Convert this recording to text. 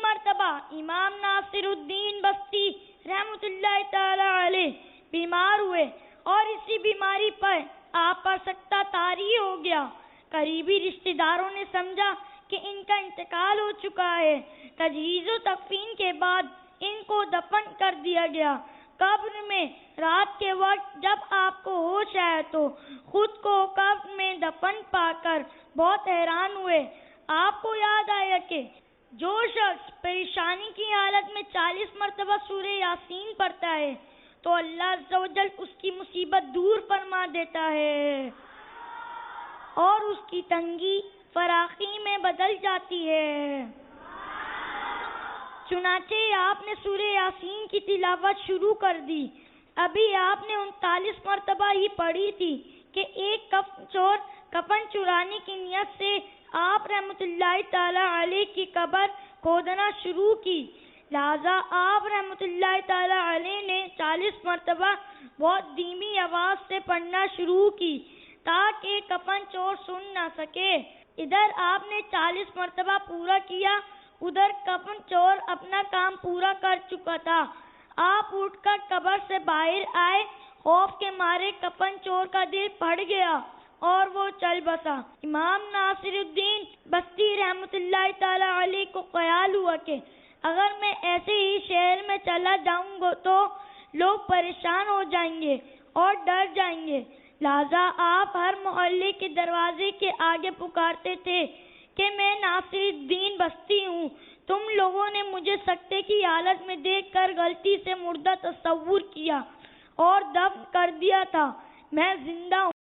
مرتبہ امام ناصر الدین بستی رحمۃ اللہ تعالی علیہ بیمار ہوئے اور اسی بیماری پر آپ پر سکتہ طاری ہو گیا۔ قریبی رشتہ داروں نے سمجھا کہ ان کا انتقال ہو چکا ہے۔ تجہیز و تکفین کے بعد ان کو دفن کر دیا گیا۔ قبر میں رات کے وقت جب آپ کو ہوش آیا تو خود کو قبر میں دفن پا کر بہت حیران ہوئے۔ آپ کو یاد آیا کہ جو شخص پریشانی کی حالت میں 40 مرتبہ سورہ یاسین پڑھتا ہے تو اللہ عز و جل اس کی مصیبت دور فرما دیتا ہے اور اس کی تنگی فراخی میں بدل جاتی ہے۔ چنانچہ آپ نے سورہ یاسین کی تلاوت شروع کر دی۔ ابھی آپ نے 39 مرتبہ ہی پڑھی تھی کہ ایک کفن چور کفن چرانے کی نیت سے آپ رحمت اللہ تعالی علیہ کی قبر کھودنا شروع کی، لہذا آپ رحمت اللہ تعالی علیہ نے 40 مرتبہ بہت دھیمی آواز سے پڑھنا شروع کی تاکہ کفن چور سن نہ سکے۔ ادھر آپ نے 40 مرتبہ پورا کیا، ادھر کفن چور اپنا کام پورا کر چکا تھا۔ آپ اٹھ کر قبر سے باہر آئے، خوف کے مارے کفن چور کا دل پھٹ گیا اور وہ چل بسا۔ امام ناصر الدین بستی رحمت اللہ تعالی علیہ کو خیال ہوا کہ اگر میں ایسے ہی شہر میں چلا جاؤں گا تو لوگ پریشان ہو جائیں گے اور ڈر جائیں گے، لہذا آپ ہر محلے کے دروازے کے آگے پکارتے تھے کہ میں ناصر الدین بستی ہوں، تم لوگوں نے مجھے سکتے کی حالت میں دیکھ کر غلطی سے مردہ تصور کیا اور دفن کر دیا تھا، میں زندہ ہوں۔